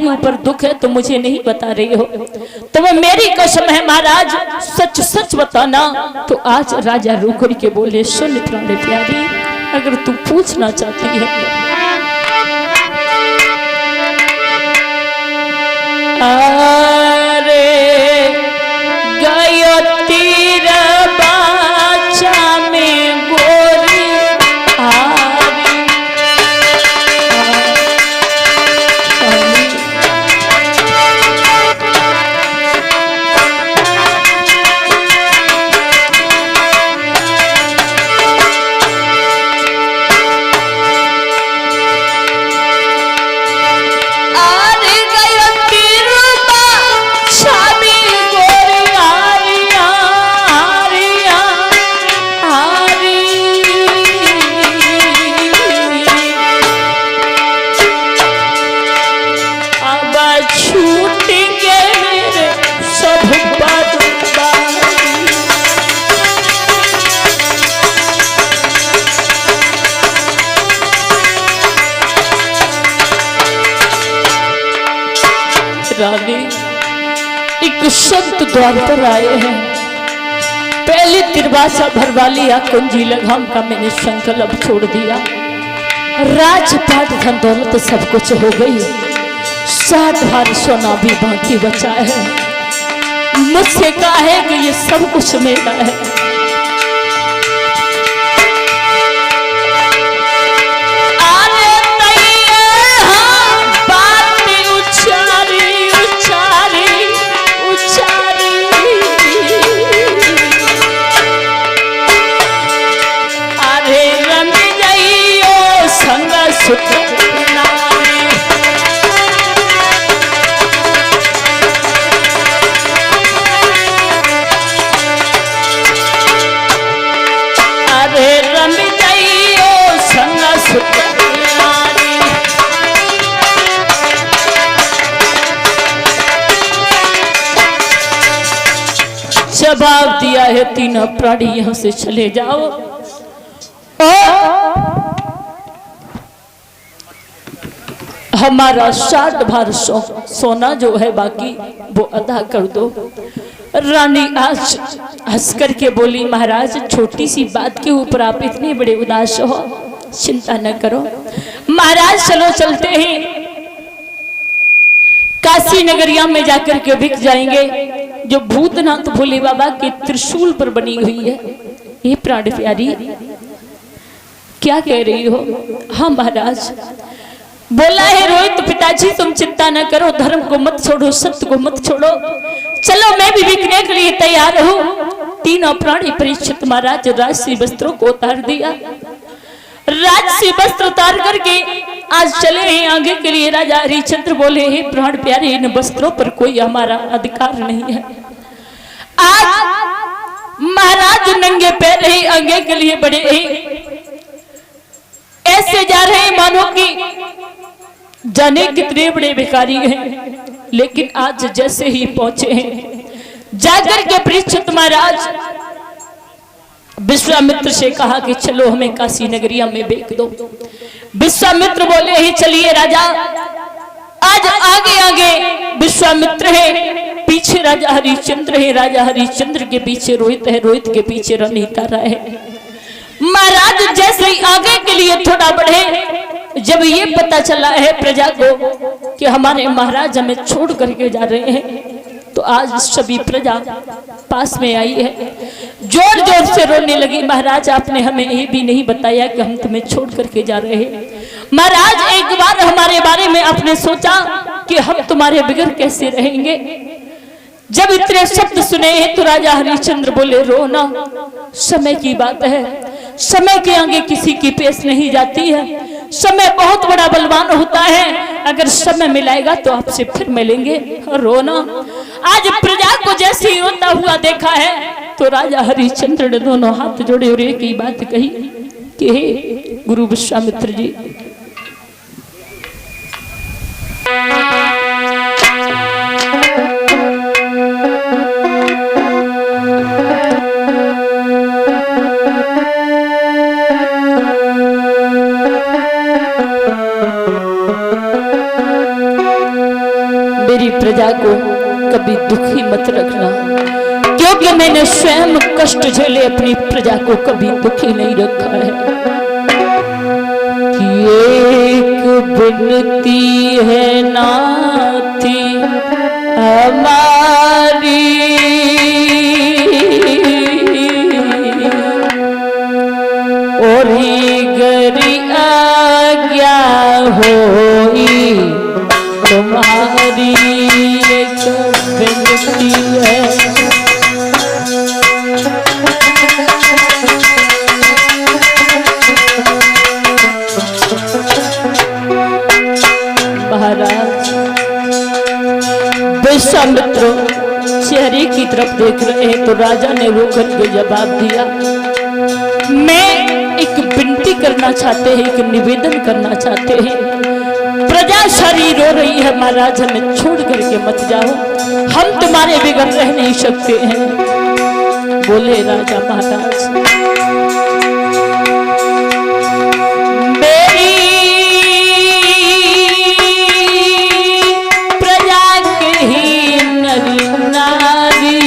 तुम्हारे ऊपर दुख है तो मुझे नहीं बता रही हो। तुम्हें मेरी कसम है महाराज, सच सच बताना। तो आज राजा रुक के बोले, सुन प्राण प्यारी, अगर तू पूछना चाहती है अरे गयो तीर बाचा में गोरी आरी। रानी, एक संत द्वार पर आए हैं। पहले तिरवासा भरवा लिया, कुंजी लगाम का मैंने संकल्प छोड़ दिया। राजपाट धन दौलत सब कुछ हो गई, 60 भार सोना भी बाकी बचा है। मुझसे कहा है कि ये सब कुछ मेरा है। जवाब दिया है, तीनों प्राणी यहां से चले जाओ। हमारा 60 भार सोना जो है बाकी वो अदा कर दो। रानी आज हंस करके बोली, महाराज छोटी सी बात के ऊपर आप इतने बड़े उदास हो, चिंता न करो। महाराज चलो चलते हैं, काशी नगरिया में जाकर के बिक जाएंगे जो भूतनाथ भोले बाबा के त्रिशूल पर बनी हुई है। ये प्राण प्यारी क्या कह रही हो? हाँ महाराज। बोला है रोहित पिताजी तुम चिंता न करो, धर्म को मत छोड़ो, सत्य को मत छोड़ो, चलो मैं भी बिकने के लिए तैयार हूँ। तीनों प्राणी परीक्षित महाराज राजसी वस्त्रों को उतार दिया। राजसी वस्त्र उतार करके आज चले हैं आगे के लिए। राजा हरिश्चंद्र बोले, हे प्राण प्यारे, इन वस्त्रों पर कोई हमारा अधिकार नहीं है। आज महाराज नंगे पैर ही आगे के लिए बढ़े हैं, ऐसे जा रहे हैं मानो कि जाने कितने बड़े भिखारी हैं। लेकिन आज जैसे ही पहुंचे हैं, जाकर के परीक्षित महाराज विश्वामित्र से कहा कि चलो हमें काशी नगरिया में बेच दो। विश्वामित्र बोले, ही चलिए राजा। आज आगे आगे विश्वामित्र है, पीछे राजा हरिश्चंद्र है, राजा हरिश्चंद्र के पीछे रोहित है, रोहित के पीछे रणनीतारा है। महाराज जैसे ही आगे के लिए थोड़ा बढ़े, जब ये पता चला है प्रजा को कि हमारे महाराज हमें छोड़ करके जा रहे हैं, तो आज सभी प्रजा पास में आई है, जोर जोर से रोने लगी। महाराज आपने हमें ये भी नहीं बताया कि हम तुम्हें छोड़ करके जा रहे हैं। महाराज एक बार हमारे बारे में आपने सोचा कि हम तुम्हारे बगैर कैसे रहेंगे? जब इतने शब्द सुने हैं तो राजा हरिश्चंद्र बोले, रो ना, समय की बात है, समय के आगे किसी की पेश नहीं जाती है। समय बहुत बड़ा बलवान होता है, अगर समय मिलाएगा तो आपसे फिर मिलेंगे, रोना। आज प्रजा को जैसे ही रोता हुआ देखा है तो राजा हरिश्चंद्र ने दोनों हाथ जोड़े और एक ही बात कही कि हे गुरु विश्वामित्र जी, मेरी प्रजा को कभी दुखी मत रखना, क्योंकि मैंने स्वयं कष्ट झेले अपनी प्रजा को कभी दुखी नहीं रखा है। कि एक विनती है नाथी हमारी, और गरी आज्ञा होई तुम्हारी, एक विनती है। महाराज विश्वामित्र चेहरे की तरफ देख रहे हैं, तो राजा ने रोकर के जवाब दिया, मैं एक विनती करना चाहते हैं, एक निवेदन करना चाहते हैं। प्रजा सारी रो रही है, महाराज हमें छोड़ करके मत जाओ, हम तुम्हारे बिगड़ रह नहीं सकते हैं। बोले राजा महाराज, मेरी प्रजा के ही नर नारी,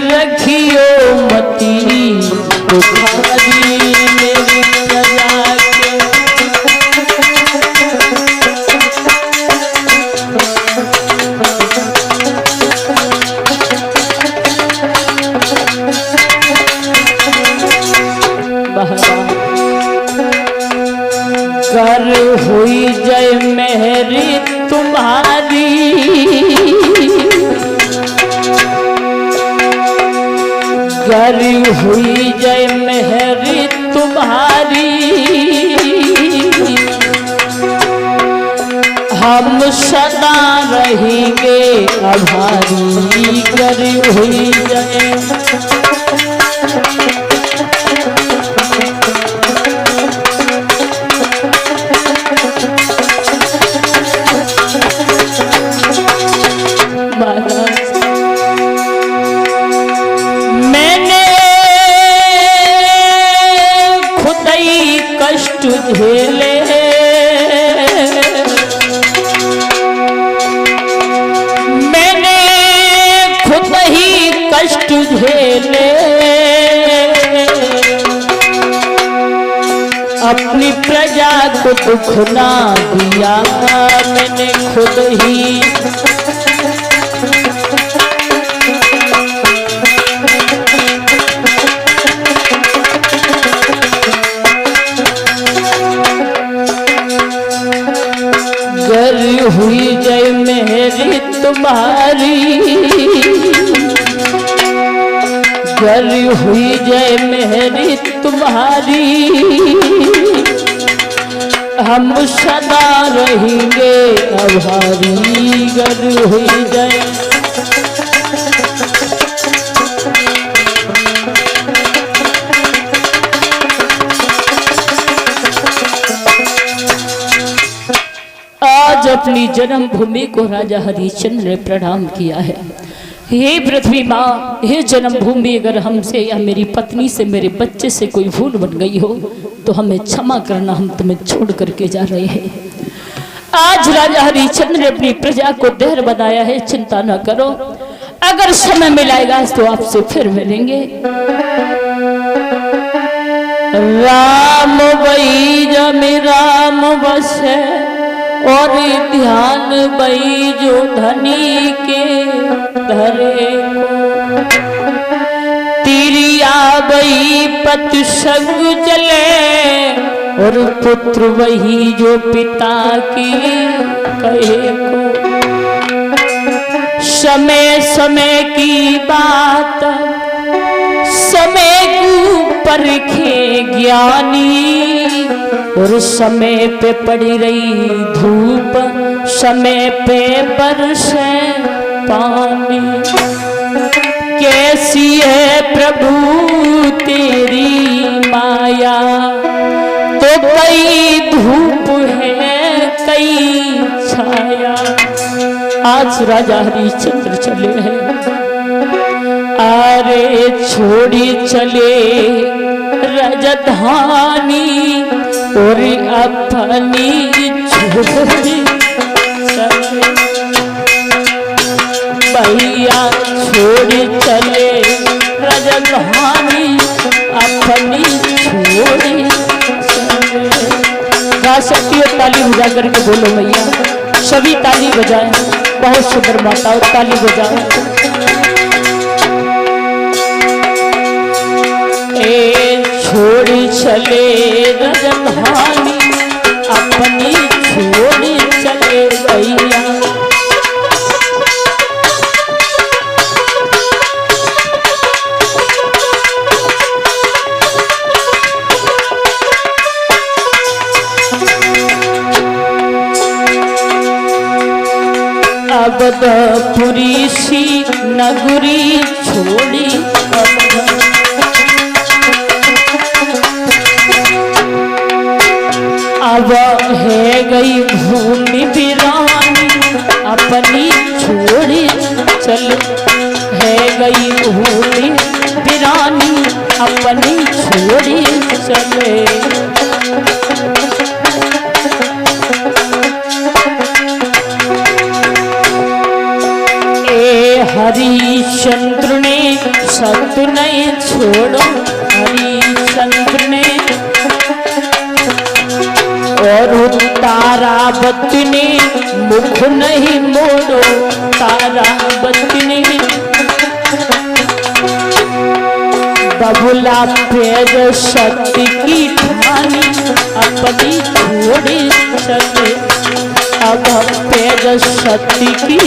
रखियो मती बुखारी मेरी प्रजा के। कर हुई जय मेहरी तुम्हारी, करी हुई जय मेहरी तुम्हारी, हम सदा रहेंगे आभारी। करी हुई जय कष्ट झेले, मैंने खुद ही कष्ट झेले, अपनी प्रजा को दुख ना दिया, मैंने खुद ही करी हुई जय मेहरी तुम्हारी, करी हुई जय मेहरी तुम्हारी, हम सदा रहेंगे आभारी। करी हुई जय आज अपनी जन्मभूमि को राजा हरिश्चंद्र ने प्रणाम किया है। हे पृथ्वी माँ, हे जन्मभूमि, अगर हमसे या मेरी पत्नी से, मेरे बच्चे से कोई भूल बन गई हो तो हमें क्षमा करना, हम तुम्हें छोड़ करके जा रहे हैं। आज राजा हरिश्चंद्र ने अपनी प्रजा को धैर्य बताया है, चिंता न करो, अगर समय मिलेगा तो आपसे फिर मिलेंगे। राम वही जमी राम बसे, और ध्यान बई जो धनी के धरे को, तिरिया बई पत संग चले, और पुत्र वही जो पिता की कहे को। समय समय की बात समय को परखे ज्ञानी, और समय पे पड़ी रही धूप, समय पे बरसे पानी। कैसी है प्रभु तेरी माया, तो कई धूप है कई छाया। आज राजा हरिश्चंद्र चले हैं। अरे छोड़ी चले राजधानी और अपनी छोड़ी चले भैया, छोड़ी चले राजधानी अपनी छोड़ी चले। गा सकती हो ताली बजा करके बोलो भैया, सभी ताली बजाएं, बहुत सुंदर माता ताली बजाएं। ए छोड़ी चले राजधानी अपनी छोड़ी चले भैया, अवधपुरी सी नगरी छोड़ी अब है गई भूमि वीरानी अपनी छोड़ी चले, है गई भूमि वीरानी अपनी छोड़ी चले। हरिश्चंद्र ने सत नहीं छोड़ो, हरिश्चंद्र ने और तारावती ने मुख नहीं मोड़ो, तारावती ने बबुला पेज शक्ति की ठानी अपनी छोड़ी चले, अब पेज शक्ति की